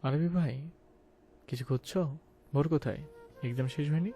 আরবি ভাই, কিছু খুঁজছো? ভোর কোথায়? এক্সাম শেষ হয়নি?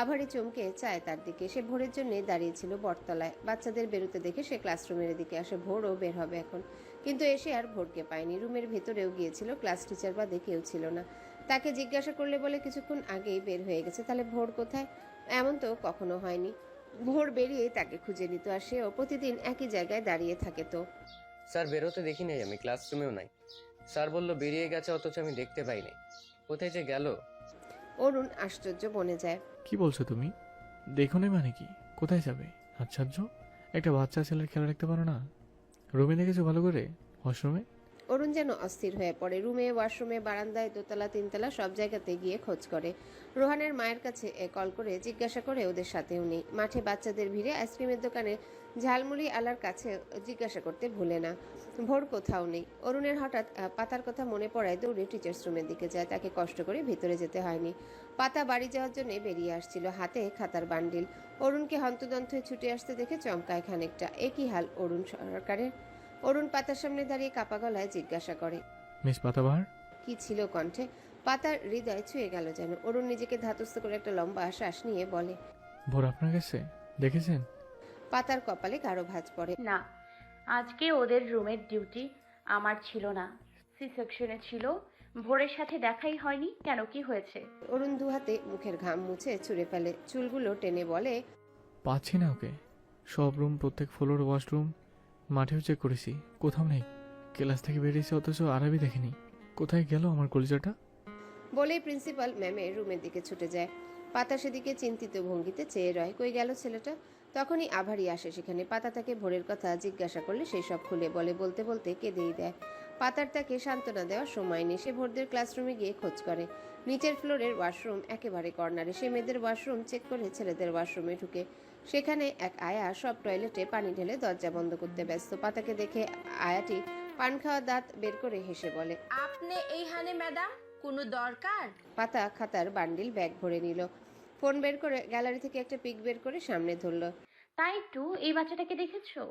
আভারি চমকে চায় তার দিকে। সে ভোরের জন্য দাঁড়িয়েছিল বটতলায়। বাচ্চাদের বেরোতে দেখে সে ক্লাসরুমের দিকে আসে। ভোরও বের হবে এখন, কিন্তু এসে আর ভোরকে পায়নি। রুমের ভেতরেও গিয়েছিল, ক্লাস টিচার বা কেউ ছিল না। তাকে জিজ্ঞাসা করলে বলে কিছুক্ষণ আগেই বের হয়ে গেছে। তাহলে ভোর কোথায়? এমন তো কখনো হয়নি। ভোর বেরিয়ে তাকে খুঁজে নিত, আর সেও প্রতিদিন একই জায়গায় দাঁড়িয়ে থাকে। তো স্যার বেরোতে দেখি নাই, আমি ক্লাসরুমেও নাই। স্যার বলল বেরিয়ে গেছে, অথচ আমি দেখতে পাইনি। কোথায় যে গেল? অরুণ আশ্চর্য বনে যায়। কি বলছো তুমি? দেখো না মানে কি? কোথায় যাবে? আশ্চর্য, একটা বাচ্চা ছেলের খেলা রাখতে পারো না? রুমে দেখেছো ভালো করে? ওয়াশরুমে? অরুণ যেন অস্থির হয়ে পড়ে। রুমে, ওয়াশরুমে, বারান্দায়, দোতলা, তিনতলা সব জায়গাতে গিয়ে খোঁজ করে। রোহানের মায়ের কাছে কল করে জিজ্ঞাসা করে, ওদের সাথেও নেই। মাঠে বাচ্চাদের ভিড়ে, আইসক্রিমের দোকানে ঝালমুড়ি আলার কাছে জিজ্ঞাসা করতে ভুলে না। ভোর কোথাও নেই। অরুণের হঠাৎ পাতার কথা মনে পড়ায় দৌড়ে টিচার্স রুমের দিকে যায়। তাকে কষ্ট করে ভিতরে যেতে হয়নি। পাতা বাড়ি যাওয়ার জন্য বেরিয়ে আসছিল, হাতে খাতার বান্ডিল। অরুণকে হন্তদন্ত হয়ে ছুটে আসতে দেখে চমকায় খানিকটা। একই হাল অরুণ সরকারের। অরুণ পাতার সামনে দাঁড়িয়ে কাপা গলায় জিজ্ঞাসা করে, মিস পাতাবাহার? কি ছিল কণ্ঠে? পাতার হৃদয় ছুঁয়ে গেল যেন। অরুণ নিজেকে ধাতস্থ করে একটা লম্বা শ্বাস নিয়ে বলে, ভোর আপনার কাছে? দেখেছেন? পাতার কপালে গাঢ় ভাঁজ পড়ে। না, আজকে ওদের রুমের ডিউটি আমার ছিল না, সি সেকশনে ছিল। ভোরের সাথে দেখাই হয়নি। কেন, কি হয়েছে? অরুণ দুহাতে মুখের ঘাম মুছে ছুঁড়ে ফেলে, চুলগুলো টেনে বলে, পাচ্ছি না ওকে। সব রুম, প্রত্যেক ফ্লোর, ওয়াশরুম, মাঠেও চেক করেছি, কোথাও নেই। ক্লাস থেকে বেরিয়েছে, অথচ আরবি দেখেনি। কোথায় গেল আমার কলিজাটা? বলেই প্রিন্সিপাল ম্যামের রুমের দিকে ছুটে যায়। পাতা সেদিকে চিন্তিত ভঙ্গিতে চেয়ে রয়। কই গেল ছেলেটা? তখনই আভারি আসে সেখানে। পাতা তাকে ভোরের কথা জিজ্ঞাসা করলে সেই সব খুলে বলে। বলতে বলতে কেঁদেই দেয়। পাতার তাকে সান্ত্বনা দেওয়ার সময় নেই। সে ভোরদের ক্লাসরুমে গিয়ে খোঁজ করে। নিচের ফ্লোরের ওয়াশরুম একেবারে কর্নারে। সে মেয়েদের ওয়াশরুম চেক করে ছেলেদের ওয়াশরুমে ঢুকে। সেখানে এক আয়া সব টয়লেটে পানি ঢেলে দরজা বন্ধ করতে ব্যস্ত। পাতাকে দেখে আয়াটি পান খাওয়া দাঁত বের করে হেসে বলে, আপনি এইখানে ম্যাডাম, কোনো দরকার? পাতা খাতার বান্ডিল ব্যাগ ভরে নিল। ফোন বের করে গ্যালারি থেকে একটা পিক বের করে সামনে ধরল। তাই তো, এই বাচ্চাটাকে দেখেছো?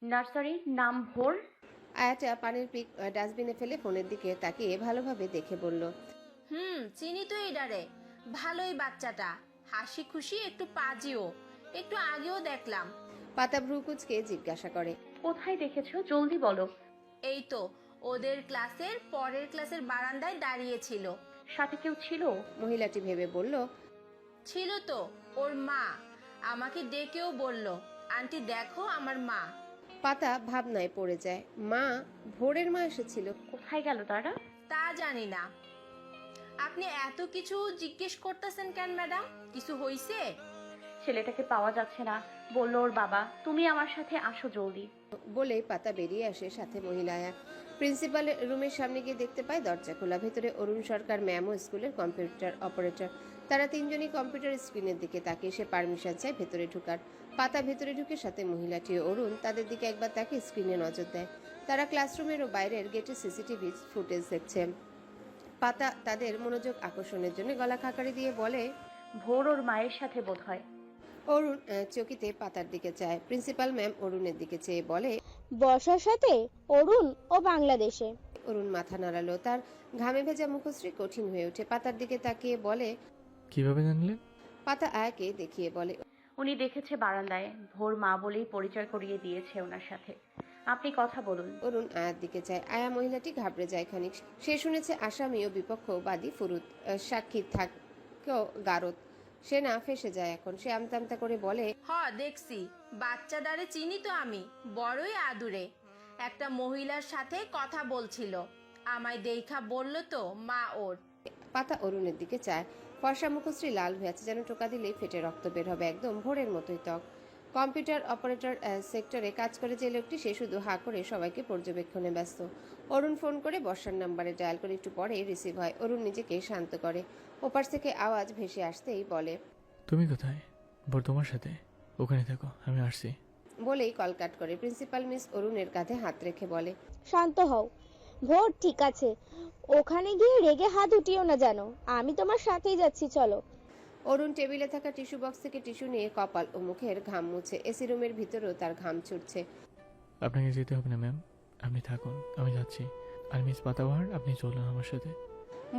নার্সারির নাম ভোর। আয়াটা পানির পিক ডাস্টবিনে ফেলে ফোনের দিকে তাকিয়ে ভালোভাবে দেখে বলল, চিনি তো এইডারে। ভালোই বাচ্চাটা, হাসি খুশি, একটু পাজিও। একটু আগেও দেখলাম। পাতা ভ্রু কুচকে জিজ্ঞাসা করে, কোথায় দেখেছো, জলদি বলো। এই তো ওদের ক্লাসের পরের ক্লাসের বারান্দায় দাঁড়িয়েছিল। সাথে কেউ ছিল? মহিলাটি ভেবে বলল, ছিল তো, ওর মা। আমাকে ডেকেও বলল, আন্টি দেখো আমার মা। পাতা ভাবনায় পড়ে যায়। মা? ভোরের মা এসেছিল? কোথায় গেল তারা? তা জানি না। আপনি এত কিছু জিজ্ঞেস করতেছেন কেন ম্যাডাম? কিছু হইছে? ছেলেটাকে পাওয়া যাচ্ছে না, বললো ওর বাবা। তুমি আমার সাথে আসো জলদি। বলেই পাতা বেরিয়ে আসে, সাথে মহিলা আয়া। প্রিন্সিপালের রুমের সামনে গিয়ে দেখতে পায় দরজা খোলা। ভেতরে অরুণ সরকার ম্যাম ও স্কুলের কম্পিউটার অপারেটর। তারা তিনজনই কম্পিউটার স্ক্রিনের দিকে তাকিয়ে। সে পারমিশন চায় ভেতরে ঢুকার। পাতা ভেতরে ঢুকে, সাথে মহিলাটি ও অরুণ তাদের দিকে একবার তাকে স্ক্রিনে নজর দেয়। তারা ক্লাসরুমের ও বাইরের গেটে সিসিটিভি ফুটেজ দেখছে। পাতা তাদের মনোযোগ আকর্ষণের জন্য গলা খাকারি দিয়ে বলে, ভোর ওর মায়ের সাথে বোধ হয়। অরুণ চকিতে পাতার দিকে চায়। প্রিন্সিপাল ম্যাম অরুণের দিকে চেয়ে বলে, বর্ষার সাথে অরুণ ও বাংলাদেশে। অরুণ মাথা নাড়ালো। তার ঘামে ভেজা মুখশ্রী কঠিন হয়ে ওঠে। পাতার দিকে তাকিয়ে বলে, কিভাবে জানলেন? পাতা আয়াকে দেখিয়ে বলে, উনি দেখেছে বারান্দায়। ভোর মা বলেই পরিচয় করিয়ে দিয়েছে ওনার সাথে। আপনি কথা বলুন। অরুণ আয়ার দিকে চায়। আয়া মহিলাটি ঘাবড়ে যায় খানিক। সে শুনেছে আসামি ও বিপক্ষবাদী ফুরুত, সাক্ষী থাকেও গারদ। সে না ফেসে যায় এখন। সে আমতা আমতা করে বলে, দেখছি। বাচ্চাটারে চিনি তো আমি, বড়ই আদুরে। একটা মহিলার সাথে কথা বলছিল, আমায় দেখা বলল তো মা ওর। পাতা অরুণের দিকে চায়। ফর্সা মুখশ্রী লাল হয়ে আছে, যেন টোকা দিলেই ফেটে রক্ত বের হবে। একদম ভোরের মতোই ত্বক। কম্পিউটার অপারেটর সেক্টরে কাজ করে যে লোকটি, সে শুধু হা করে সবাইকে পর্যবেক্ষণে ব্যস্ত। অরুণ ফোন করে বর্ষার নাম্বারে ডায়াল করে একটু পরেই রিসিভ হয়। অরুণ নিজেকে শান্ত করে। ওপাশ থেকে আওয়াজ ভেসে আসতেই বলে, তুমি কোথায়? ভোর তোমার সাথে? ওখানে থাকো, আমি আসছি। বলেই কল কাট করে। প্রিন্সিপাল মিস অরুণের কাঁধে হাত রেখে বলে, শান্ত হও ভোর, ঠিক আছে। ওখানে গিয়ে রেগে হাত উঠিও না যেন। আমি তোমার সাথেই যাচ্ছি, চলো। অরুণ টেবিলে থাকা টিস্যু বক্স থেকে টিস্যু নিয়ে কপাল ও মুখের ঘাম মুছে। এসি রুমের ভিতরেও তার ঘাম ছুটছে। আপনাকে যেতে হবে না ম্যাম, আপনি থাকুন, আমি যাচ্ছি। আর মিস পাতাবাহার, আপনি চলুন আমার সাথে।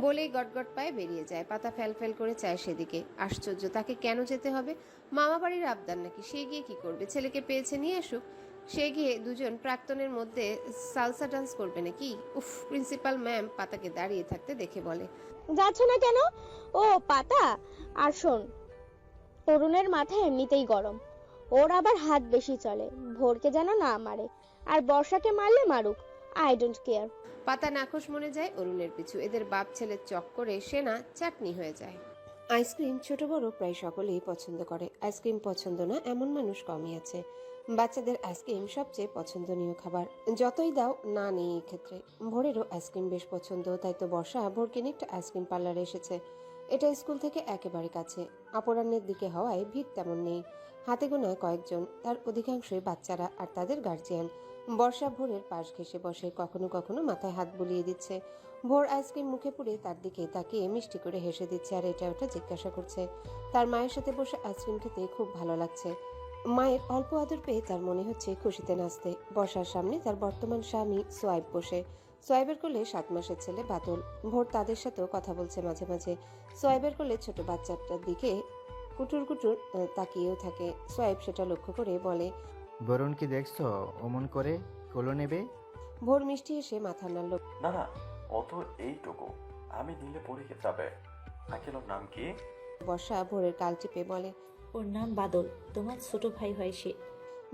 বলেই গটগট পায়ে বেরিয়ে যায়। পাতা ফ্যাল করে চায় সেদিকে। আশ্চর্য, তাকে কেন যেতে হবে? মামা বাড়ির আবদার নাকি? সে গিয়ে কি করবে? ছেলেকে পেয়েছে, নিয়ে আসুক। সে গিয়ে দুজন প্রাক্তনের মধ্যে সালসা ডান্স করবে নাকি? উফ! প্রিন্সিপাল ম্যাম পাতাকে দাঁড়িয়ে থাকতে দেখে বলে, যাচ্ছ না কেন? ও পাতা, আর শোন, অরুণের মাথা এমনিতেই গরম, ওর আবার হাত বেশি চলে, ভোরকে যেন না মারে, আর বর্ষাকে মারলে মারুক, আই ডোন্ট কেয়ার। পাতা নাখোশ মনে যায় অরুণের পিছু। এদের বাপ ছেলের চক্করে সে না চাটনি হয়ে যায়। আইসক্রিম ছোট বড় প্রায় সকলেই পছন্দ করে। আইসক্রিম পছন্দ না এমন মানুষ কমই আছে। বাচ্চাদের আইসক্রিম সবচেয়ে পছন্দনীয় খাবার, যতই দাও না নেই এক্ষেত্রে। ভোরেরও আইসক্রিম বেশ পছন্দ, তাই তো বর্ষা ভোরকে নিয়ে একটা আইসক্রিম পার্লারে এসেছে। এটা স্কুল থেকে একেবারে কাছে, অপরাহ্নের দিকে হওয়ায় ভিড় তেমন নেই। হাতে গোনা কয়েকজন, তার অধিকাংশই বাচ্চারা আর তাদের গার্জিয়ান। বর্ষা ভোরের পাশ ঘেঁষে বসে, কখনো কখনো মাথায় হাত বুলিয়ে দিচ্ছে। ভোর আইসক্রিম মুখে পুরে তার দিকে তাকিয়ে মিষ্টি করে হেসে দিচ্ছে আর এটা ওটা জিজ্ঞাসা করছে। তার মায়ের সাথে বসে আইসক্রিম খেতে খুব ভালো লাগছে। মায়ের অল্প আদর পেয়ে তার মনে হচ্ছে খুশিতে নাচতে। বর্ষার সামনে তার বর্তমান স্বামী সোয়াইব বসে। সোয়াইবের কোলে 7 মাসের ছেলে বাদল। ভোর তাদের সাথেও কথা বলছে মাঝে মাঝে। সোয়াইবের কোলে ছোট বাচ্চাটার দিকে কুটুর কুটুর তাকিয়েও থাকে। সোয়াইব সেটা লক্ষ্য করে বলে, বরুণ কি দেখছো অমন করে কোলো নেবে? ভোর মিষ্টি এসে মাথা নাড়ল। না না, অত এইটুকু আমি নিলে পড়ে যাবে। আঙ্কেলের নাম কি? বর্ষা ভোরের কাল টিপে বলে, ওর নাম বাদল, তোমার ছোট ভাই হয় সে।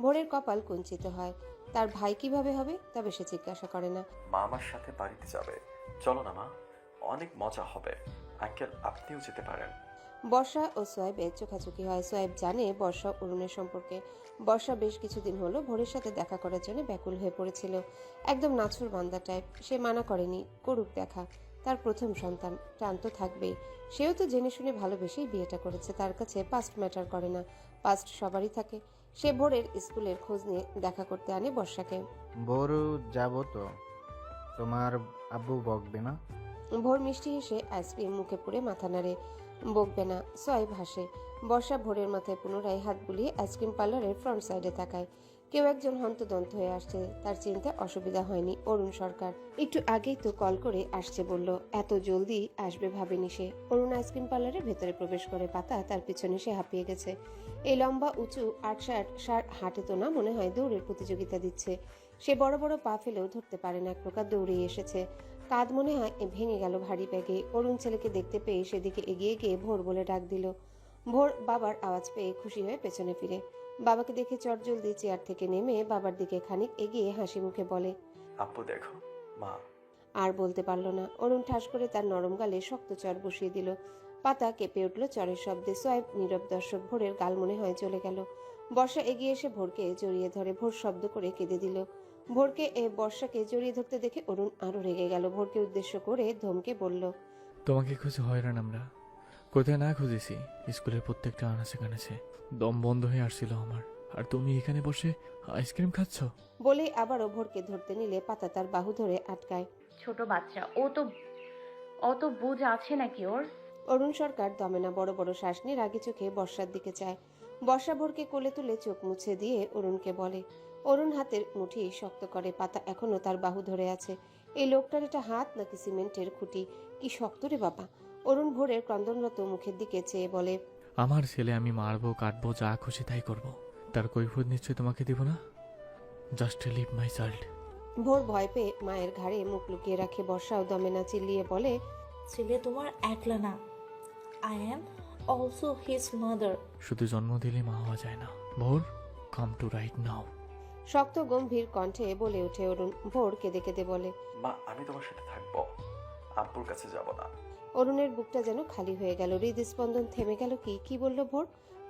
ভোরের কপাল কুঞ্চিত হয়। তার ভাই কিভাবে হবে? তবে সে জিজ্ঞাসা করে না। মা আমার সাথে বাড়িতে যাবে, চলো না মা, অনেক মজা হবে। আঙ্কেল আপনিও যেতে পারেন। বর্ষা ও সোয়াইবের চোখাচোখি হয়। সোয়াইব জানে বর্ষা অরুণের সম্পর্কে। বর্ষা বেশ কিছুদিন হলো ভোরের সাথে দেখা করার জন্য ব্যাকুল হয়ে পড়েছিল। একদম নাছুর বান্দা টাইপ। সে মানা করেনি, করুক দেখা। তার প্রথম সন্তান, টান তো থাকবেই। সেও তো জেনে শুনে ভালোবেসেই বিয়েটা করেছে। তার কাছে পাস্ট ম্যাটার করে না, পাস্ট সবারই থাকে। সে ভোরের স্কুলের খোঁজ নিয়ে দেখা করতে আনে বর্ষাকে। বড় যাব তো, তোমার আব্বু বকবে না? ভোর মিষ্টি হেসে আইসক্রিম মুখে পুরে মাথা নাড়ে। বকবে না। সোয়াইব হাসে। বর্ষা ভোরের মাথায় পুনরায় হাত বুলিয়ে আইসক্রিম পার্লারের ফ্রন্ট সাইডে তাকায়। কেউ একজন হন্তদন্ত হয়ে আসছে। তার চিনতে অসুবিধা হয়নি, অরুণ সরকার। একটু আগেই তো কল করে আসছে বলল, এত জলদি আসবে ভাবেনি সে। অরুণ আইসক্রিম পার্লারের ভেতরে প্রবেশ করে। পাতা তার পিছনে সে হাঁপিয়ে গেছে। এই লম্বা উঁচু 8 হাঁটে তো না, মনে হয় দৌড়ের প্রতিযোগিতা দিচ্ছে। সে বড় বড় পা ফেলেও ধরতে পারে না, এক প্রকার দৌড়েই এসেছে। কাঁধ মনে হয় ভেঙে গেল ভারী ব্যাগে। অরুণ ছেলেকে দেখতে পেয়ে সেদিকে এগিয়ে গিয়ে ভোর বলে ডাক দিল। ভোর বাবার আওয়াজ পেয়ে খুশি হয়ে পেছনে ফিরে। বাবাকে দেখে চটজলদি চেয়ার থেকে নেমে বাবার দিকে খানিক এগিয়ে হাসি মুখে বলে, আপু দেখো মা। আর বলতে পারল না। অরুণ ঠাস করে তার নরম গালে শক্ত চর বসিয়ে দিল। পাতা কেঁপে উঠল চরের শব্দে। সোয়াইব নীরব দর্শক। ভোরের গাল মনে হয় চলে গেল। বর্ষা এগিয়ে এসে ভোরকে জড়িয়ে ধরে। ভোর শব্দ করে কেঁদে দিল। ভোরকে বর্ষাকে জড়িয়ে ধরতে দেখে অরুণ আরো রেগে গেল। ভোরকে উদ্দেশ্য করে ধমকে বলল, তোমাকে খুঁজে হয়রান আমরা। কোথায় না খুঁজেছি, স্কুলের প্রত্যেকটা আনাচে কানাচে। দম বন্ধ হয়ে আসছিল আমার, আর তুমি এখানে বসে আইসক্রিম খাচ্ছ। বলে আবারও ভোরকে ধরতে নিলে পাতা তার বাহু ধরে আটকায়। ছোট বাচ্চা, অত বুঝ আছে নাকি ওর? অরুণ সরকার দমে না, বড় বড় শ্বাস নিয়ে রাগে চোখে বর্ষার দিকে চায়। বর্ষা ভোরকে কোলে তুলে চোখ মুছে দিয়ে অরুণকে বলে। অরুণ হাতের মুঠি শক্ত করে। পাতা এখনো তার বাহু ধরে আছে। এই লোকটার এটা হাত নাকি সিমেন্টের খুঁটি? কি শক্ত রে বাবা! অরুণ ভোরের ক্রন্দনরত মুখের দিকে চেয়ে বলে, আমার ছেলে আমি মারবো, কাটবো, যা খুশি তাই করবো। তার কৈফিয়ত নিশ্চয়ই তোমাকে দিব না। Just leave my child. ভোর ভয় পেয়ে মায়ের ঘাড়ে মুখ লুকিয়ে রাখে। বর্ষাও দমে না, চিল্লিয়ে বলে, ছেলে তোমার একলা না, I am also his mother. শুধু জন্ম দিলে মা হওয়া যায় না। ভোর, কাম টু রাইট নাও। শক্ত গম্ভীর কণ্ঠে বলে ওঠে অরুণ। ভোর কেঁদে কেঁদে বলে, মা আমি তোমার সাথে থাকবো, আব্বুর কাছে যাব না। অরুণের বুকটা যেন খালি হয়ে গেল। হৃদস্পন্দন থেমে গেল। কি বলল ভোর?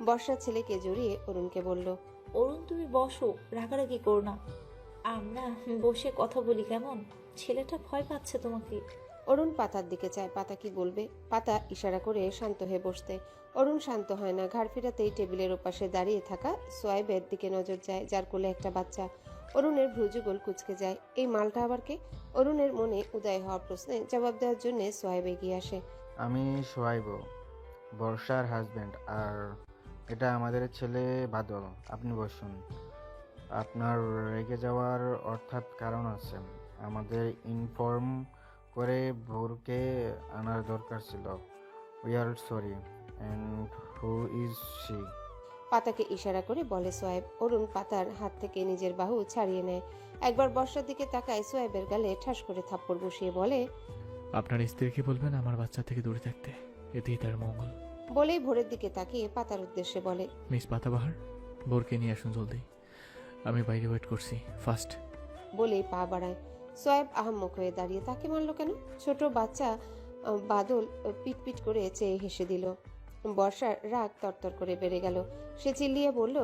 বর্ষার ছেলেকে জড়িয়ে অরুণকে বলল, অরুণ তুমি বসো, রাগারাগি করো না, আমরা বসে কথা বলি কেমন? ছেলেটা ভয় পাচ্ছে তোমাকে। অরুণ পাতার দিকে চায়। পাতা কি বলবে? পাতা ইশারা করে শান্ত হয়ে বসতে। অরুণ শান্ত হয় না। ঘাড় ফিরাতেই টেবিলের ওপাশে দাঁড়িয়ে থাকা সোয়াইবের দিকে নজর যায়, যার কোলে একটা বাচ্চা। অরুণের ভ্রুযুগল কুঁচকে যায়। এই মালটা আবার কে? অরুণের মনে উদয় হওয়া প্রশ্নে জবাব দেওয়ার জন্য সোয়াইব এগিয়ে আসে। আমি সোয়াইব, বর্ষার হাজবেন্ড, আর এটা আমাদের ছেলে বাদল। আপনি বসুন। আপনার রেগে যাওয়ার অর্থাৎ কারণ আছে। আমাদের ইনফর্ম করে ভোরকে আনা জানার দরকার ছিল। We are sorry. And who is she? পাতাকে ইশারা করে বলে সোয়েব। অরুণ পাতার হাত থেকে নিজের বাহু ছাড়িয়ে নেয়। একবার বর্ষার দিকে তাকায়, সোয়েবের গালে ঠাস করে থাপ্পড় বসিয়ে বলে, আপনার স্ত্রীকে বলবেন আমার বাচ্চা থেকে দূরে থাকতে, এতেই তার মঙ্গল। বলেই ভোরের দিকে তাকিয়ে পাতার উদ্দেশ্যে বলে, মিস পাতাবাহার, ভোরকে নিয়ে আসুন জলদি, আমি বাইরে ওয়েট করছি, ফার্স্ট। বলেই পা বাড়ায়। সোয়েব আহাম্মক হয়ে দাঁড়িয়ে তাকে মারল কেন? ছোট বাচ্চা বাদল পিটপিট করে চেয়ে হেসে দিল। বর্ষার রাগ তরতর করে বেড়ে গেল। সে চিল্লিয়ে বলল,